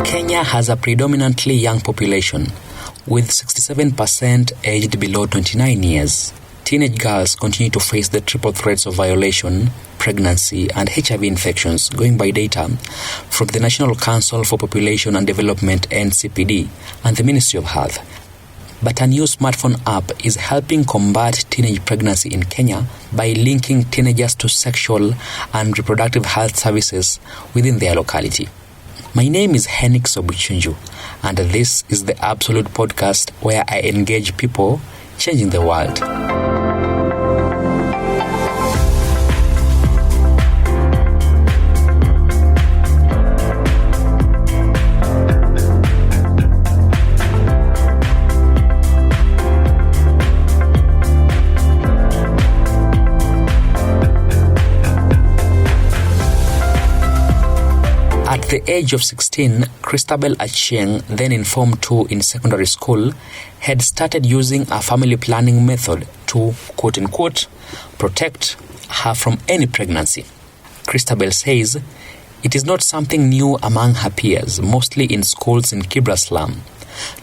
Kenya has a predominantly young population, with 67% aged below 29 years. Teenage girls continue to face the triple threats of violation, pregnancy, and HIV infections, going by data from the National Council for Population and Development (NCPD) and the Ministry of Health. But a new smartphone app is helping combat teenage pregnancy in Kenya by linking teenagers to sexual and reproductive health services within their locality. My name is Henrik Sobuchunju, and this is the Absolute Podcast, where I engage people changing the world. At the age of 16, Christabel Achieng, then in Form 2 in secondary school, had started using a family planning method to, quote-unquote, protect her from any pregnancy. Christabel says it is not something new among her peers, mostly in schools in Kibra slum,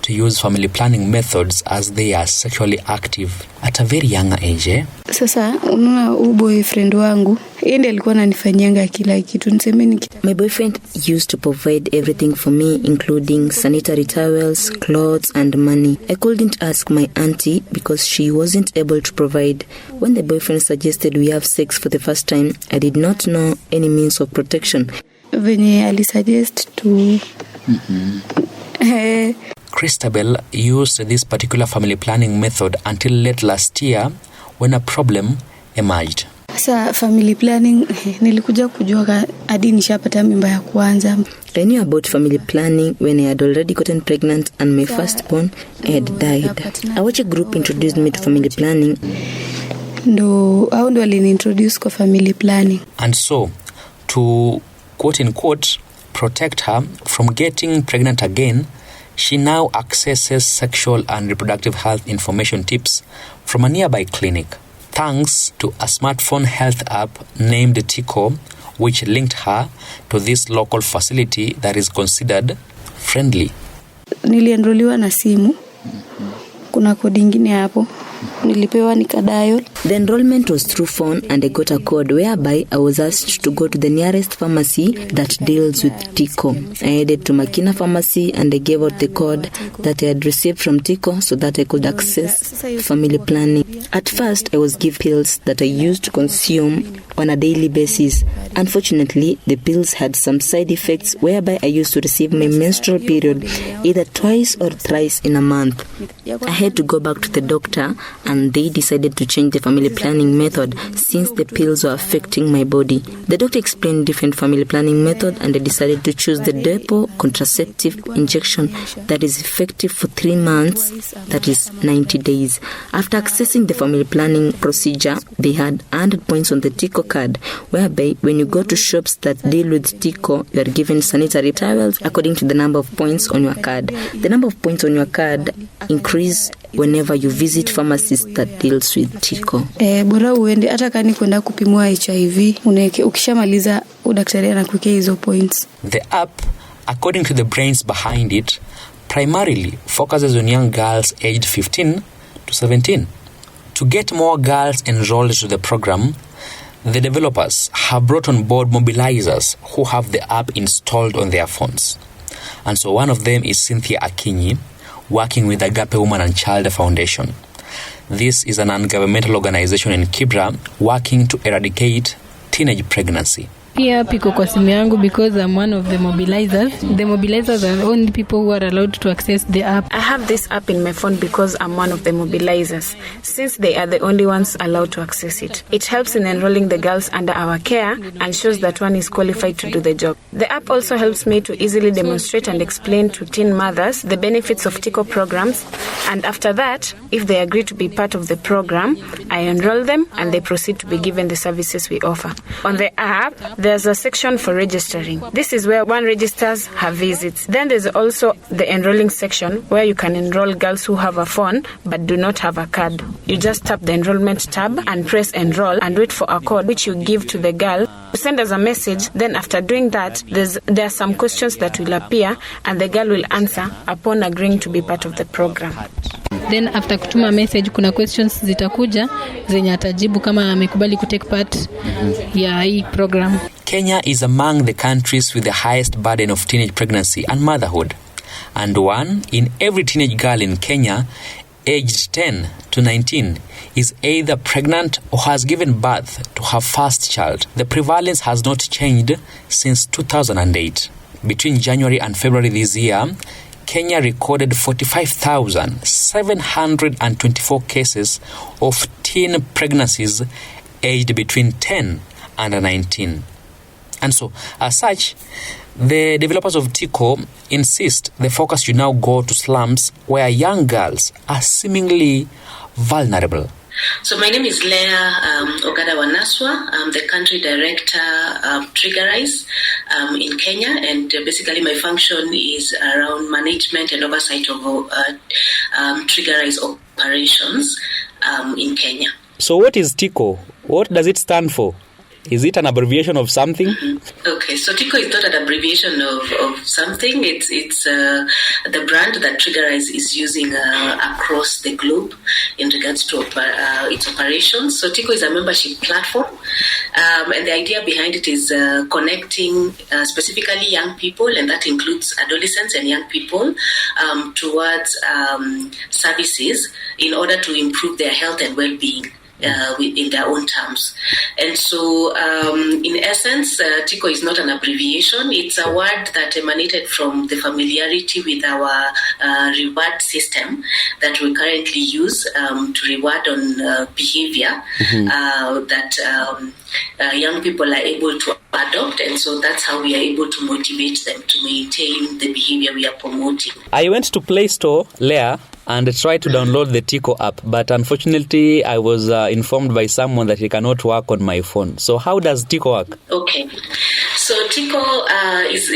to use family planning methods as they are sexually active at a very young age. Sasa unaona boyfriend wangu yeye alikuwa ananifanyanga kila kitu, nisemeni. My boyfriend used to provide everything for me, including sanitary towels, clothes and money. I couldn't ask my auntie because she wasn't able to provide. When the boyfriend suggested we have sex for the first time, I did not know any means of protection. Venye alisuggest to Christabel used this particular family planning method until late last year when a problem emerged. Sasa family planning nilikuja kujua hadi nishapata mimba ya kwanza. I knew about family planning when I had already gotten pregnant and my firstborn had died. I watched a group introduced me to family planning. Ndo waliniintroduce kwa family planning. And so, to quote-unquote protect her from getting pregnant again, she now accesses sexual and reproductive health information tips from a nearby clinic, thanks to a smartphone health app named Tico, which linked her to this local facility that is considered friendly. Nilienroliwa na simu. Kuna kodi nyingine hapo. Nilipewa nikadial. The enrollment was through phone and I got a code whereby I was asked to go to the nearest pharmacy that deals with Tico. I headed to Makina Pharmacy and I gave out the code that I had received from Tico so that I could access family planning. At first, I was given pills that I used to consume on a daily basis. Unfortunately, the pills had some side effects whereby I used to receive my menstrual period either twice or thrice in a month. I had to go back to the doctor and they decided to change the family planning method since the pills were affecting my body. The doctor explained different family planning method and I decided to choose the depot contraceptive injection that is effective for 3 months, that is 90 days. After accessing the family planning procedure, they had 100 points on the Tico card, whereby when you go to shops that deal with Tico, you are given sanitary towels according to the number of points on your card. The number of points on your card increase whenever you visit pharmacies that deals with Tico. Bora uende hata kani kwenda kupimwa HIV, ukishamaliza daktari anakuwekea hizo points. The app, according to the brains behind it, primarily focuses on young girls aged 15 to 17. To get more girls enrolled to the program, the developers have brought on board mobilizers who have the app installed on their phones. And so one of them is Cynthia Akinyi, working with the Agape Woman and Child Foundation. This is an non-governmental organization in Kibra working to eradicate teenage pregnancy. Here piko kwa simu yangu because I'm one of the mobilizers. The mobilizers are only people who are allowed to access the app. I have this app in my phone because I'm one of the mobilizers, since they are the only ones allowed to access it. It helps in enrolling the girls under our care and shows that one is qualified to do the job. The app also helps me to easily demonstrate and explain to teen mothers the benefits of Tico programs, and after that, if they agree to be part of the program, I enroll them and they proceed to be given the services we offer. On the app, there there's a section for registering. This is where one registers her visits. Then there's also the enrolling section where you can enroll girls who have a phone but do not have a card. You just tap the enrollment tab and press enroll and wait for a code which you give to the girl. Send us a message. Then after doing that, there are some questions that will appear and the girl will answer upon agreeing to be part of the program. Then after kutuma message kuna questions zitakuja zenye atajibu kama amekubali kutake part ya hii program. Kenya is among the countries with the highest burden of teenage pregnancy and motherhood. And 1 in every teenage girl in Kenya aged 10 to 19 is either pregnant or has given birth to her first child. The prevalence has not changed since 2008. Between January and February this year, Kenya recorded 45,724 cases of teen pregnancies aged between 10 and 19. And so, as such, the developers of TICO insist the focus should now go to slums where young girls are seemingly vulnerable. So my name is Leah Ogada Wanaswa. I'm the country director of Triggerize in Kenya, and basically my function is around management and oversight of Triggerize operations in Kenya. So what is TICO? What does it stand for? Is it an abbreviation of something? Mm-hmm. Okay, so TICO is not an abbreviation of something. It's the brand that Triggerize is using across the globe in regards to its operations. So TICO is a membership platform, and the idea behind it is connecting specifically young people, and that includes adolescents and young people, towards services in order to improve their health and well-being. In their own terms. And so, in essence, TICO is not an abbreviation. It's a word that emanated from the familiarity with our reward system that we currently use to reward on behavior that young people are able to adopt. And so that's how we are able to motivate them to maintain the behavior we are promoting. I went to Play Store, Leah, and tried to download the TICO app, but unfortunately I was informed by someone that it cannot work on my phone. So how does TICO work? Okay, so TICO is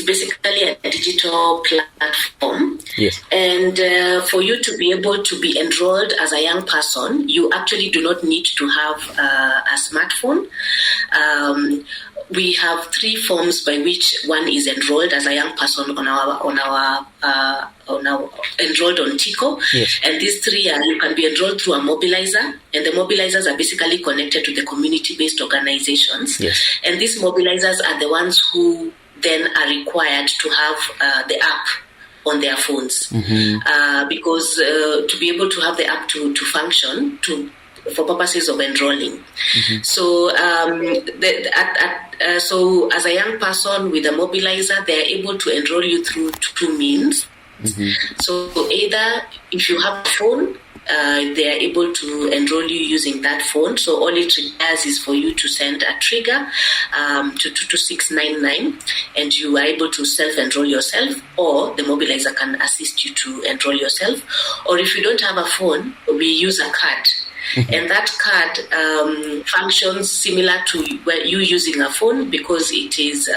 basically a digital platform. Yes. And for you to be able to be enrolled as a young person, you actually do not need to have a smartphone. We have 3 forms by which one is enrolled as a young person on our enrolled on TICO. Yes. And these 3 are, you can be enrolled through a mobilizer, and the mobilizers are basically connected to the community-based organizations. Yes. And these mobilizers are the ones who then are required to have the app on their phones, because to be able to have the app to function for purposes of enrolling. So, so as a young person with a mobilizer, they are able to enroll you through 2 means. So either if you have a phone, they are able to enroll you using that phone. So all it requires is for you to send a trigger to 22699, and you are able to self-enroll yourself, or the mobilizer can assist you to enroll yourself. Or if you don't have a phone, we use a card. And that card functions similar to you using a phone, because it is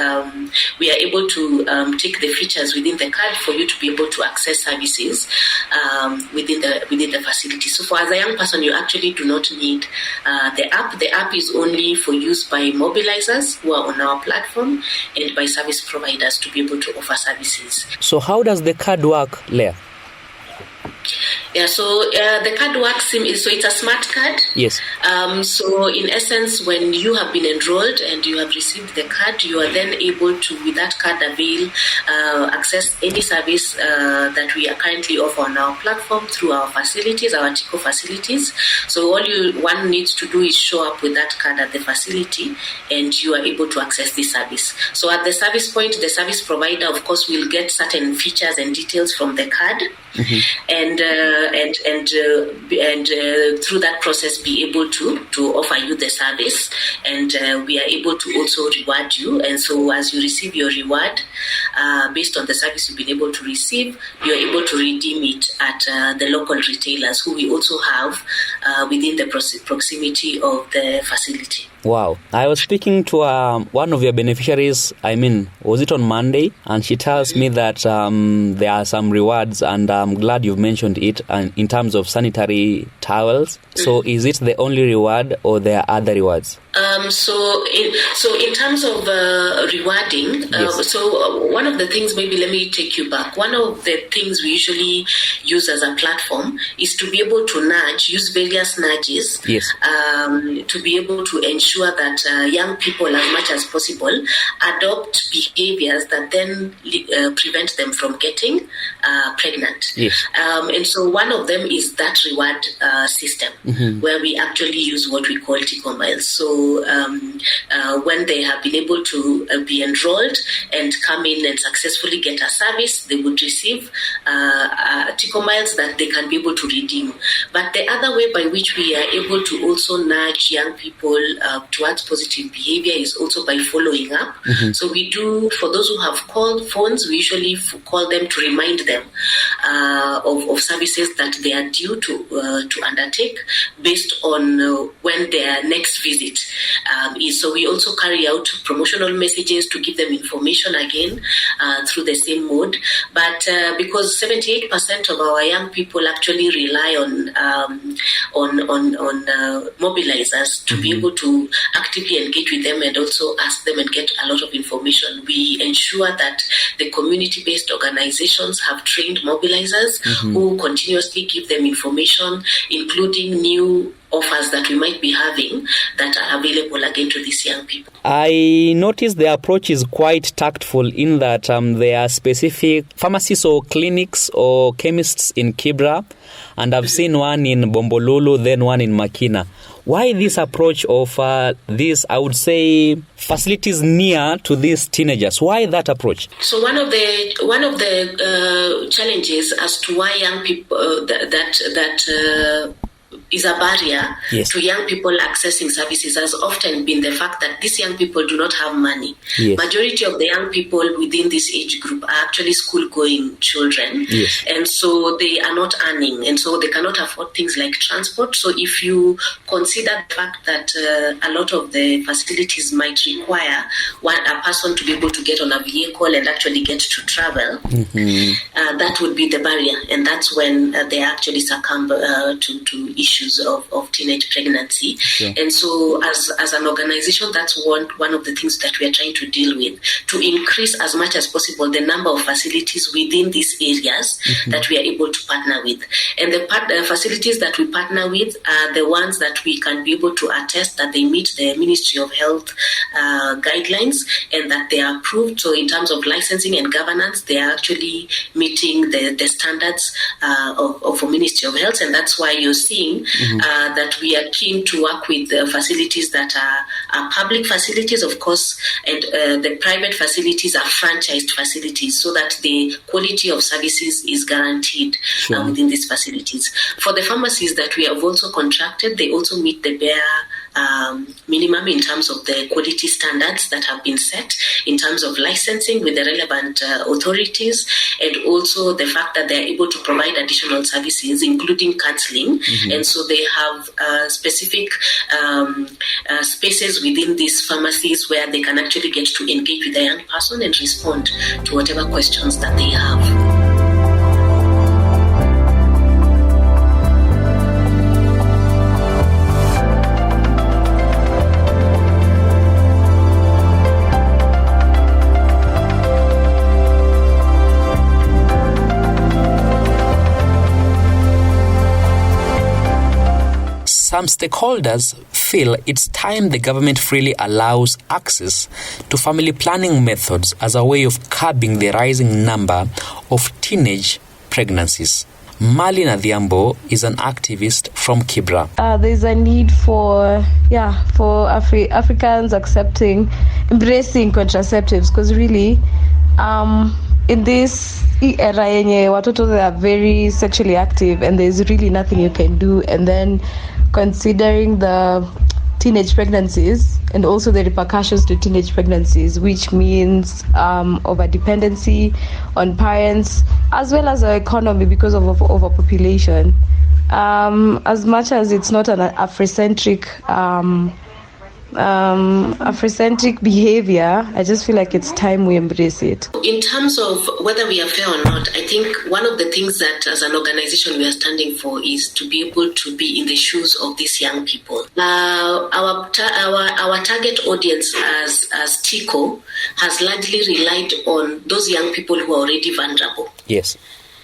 we are able to take the features within the card for you to be able to access services within the facility. So for as a young person, you actually do not need the app. The app is only for use by mobilizers who are on our platform and by service providers to be able to offer services. So how does the card work, Leah? Yeah, so the card works, so it's a smart card. Yes. So in essence, when you have been enrolled and you have received the card, you are then able to, with that card, access any service that we are currently offer on our platform through our facilities, our TICO facilities. So all one needs to do is show up with that card at the facility, and you are able to access this service. So at the service point, the service provider, of course, will get certain features and details from the card, and through that process be able to offer you the service, and we are able to also reward you. And so as you receive your reward based on the service you've been able to receive, you're able to redeem it at the local retailers who we also have within the proximity of the facility. Wow. I was speaking to one of your beneficiaries, was it on Monday? And she tells me that there are some rewards, and I'm glad you've mentioned it, in terms of sanitary towels. So is it the only reward, or there are other rewards? So in terms of rewarding, Yes. so one of the things, maybe let me take you back. One of the things we usually use as a platform is to be able to use various nudges, Yes. to be able to ensure that young people, as much as possible, adopt behaviors that then prevent them from getting pregnant. Yes. And so one of them is that reward system, where we actually use what we call Tico Miles. So when they have been able to be enrolled and come in and successfully get a service, they would receive Tico Miles that they can be able to redeem. But the other way by which we are able to also nudge young people towards positive behavior is also by following up. So we do, for those who have called phones, we usually call them to remind them of services that they are due to undertake based on when their next visit is. So we also carry out promotional messages to give them information again through the same mode. But because 78% of our young people actually rely on mobilizers to be able to actively engage with them and also ask them and get a lot of information, we ensure that the community-based organizations have trained mobilizers who continuously give them information, including new offers that we might be having that are available again to these young people. I noticed the approach is quite tactful in that there are specific pharmacies or clinics or chemists in Kibra, and I've seen one in Bombolulu, then one in Makina. Why this approach of these, I would say, facilities near to these teenagers? Why that approach? So one of the challenges as to why young people that is a barrier to young people accessing services has often been the fact that these young people do not have money. Yes. Majority of the young people within this age group are actually school-going children, and so they are not earning, and so they cannot afford things like transport. So if you consider the fact that a lot of the facilities might require a person to be able to get on a vehicle and actually get to travel, that would be the barrier, and that's when they actually succumb to issues of teenage pregnancy. And so as an organization, that's one of the things that we are trying to deal with, to increase as much as possible the number of facilities within these areas that we are able to partner with. And the facilities that we partner with are the ones that we can be able to attest that they meet the Ministry of Health guidelines and that they are approved. So in terms of licensing and governance, they are actually meeting the standards of Ministry of Health, and that's why you're seeing that we are keen to work with facilities that are public facilities, of course, and the private facilities are franchised facilities, so that the quality of services is guaranteed within these facilities. For the pharmacies that we have also contracted, they also meet the bare minimum in terms of the quality standards that have been set in terms of licensing with the relevant authorities, and also the fact that they are able to provide additional services, including counseling. And so they have specific spaces within these pharmacies where they can actually get to engage with the young person and respond to whatever questions that they have. Some stakeholders feel it's time the government freely allows access to family planning methods as a way of curbing the rising number of teenage pregnancies. Malina Dhiambo is an activist from Kibra. There's a need for Africans embracing contraceptives, because really in this era yenye watoto, they are very sexually active and there's really nothing you can do. And then considering the teenage pregnancies and also the repercussions to teenage pregnancies, which means over-dependency on parents as well as our economy because of overpopulation. As much as it's not an Afrocentric Afrocentric behavior, I just feel like it's time we embrace it. In terms of whether we are fair or not, I think one of the things that as an organization we are standing for is to be able to be in the shoes of these young people. Our target audience as TICO has largely relied on those young people who are already vulnerable. Yes.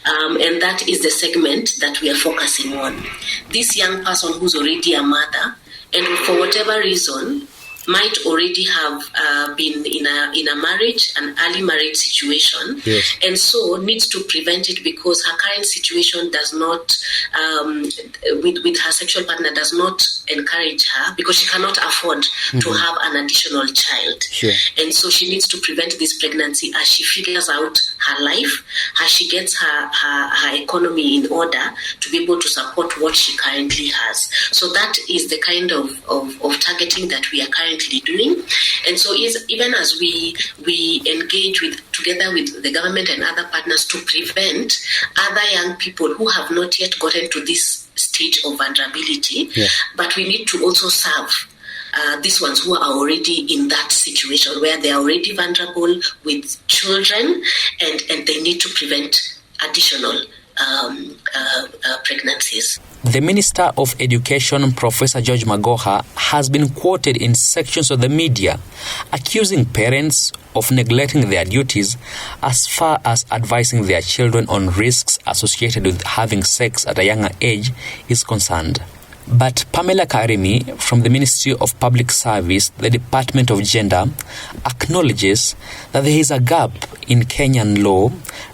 And that is the segment that we are focusing on. This young person who's already a mother and for whatever reason might already have been in a marriage, an early marriage situation, yes, and so needs to prevent it because her current situation does not, with her sexual partner, does not encourage her because she cannot afford to have an additional child. Sure. And so she needs to prevent this pregnancy as she figures out her life, as she gets her economy in order to be able to support what she currently has. So that is the kind of targeting that we are currently doing. And so even as we engage together with the government and other partners to prevent other young people who have not yet gotten to this stage of vulnerability, but we need to also serve these ones who are already in that situation where they are already vulnerable with children and they need to prevent additional pregnancies. The Minister of Education, Professor George Magoha, has been quoted in sections of the media accusing parents of neglecting their duties as far as advising their children on risks associated with having sex at a younger age is concerned. But Pamela Karimi from the Ministry of Public Service, the Department of Gender, acknowledges that there is a gap in Kenyan law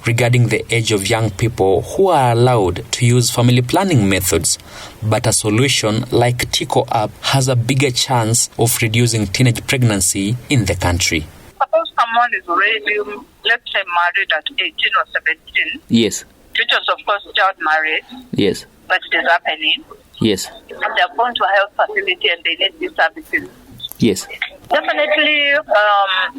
regarding the age of young people who are allowed to use family planning methods, but a solution like TICO app has a bigger chance of reducing teenage pregnancy in the country. Suppose someone is already, let's say, married at 18 or 17. Yes. Which is, of course, child marriage. Yes. But it is happening. Yes. And they are going to a health facility and they need these services. Yes. Definitely,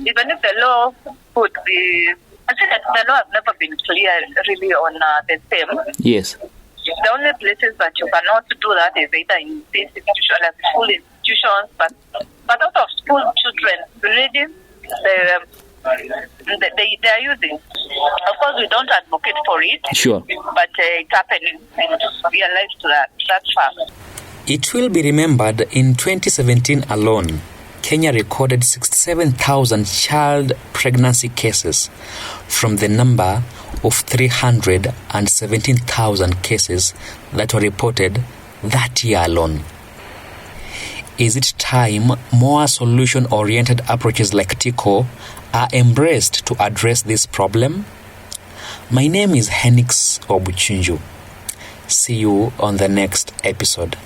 even if the law would be, I think that the law has never been clear really on the same. Yes. The only places that you cannot do that is either in this institution, like school institutions, but out of school children, really, they are using. Of course, we don't advocate for it. Sure. But it's happening and realized that's fact. It will be remembered in 2017 alone, Kenya recorded 67,000 child pregnancy cases from the number of 317,000 cases that were reported that year alone. Is it time more solution-oriented approaches like TICO are embraced to address this problem? My name is Henix Obuchunju. See you on the next episode.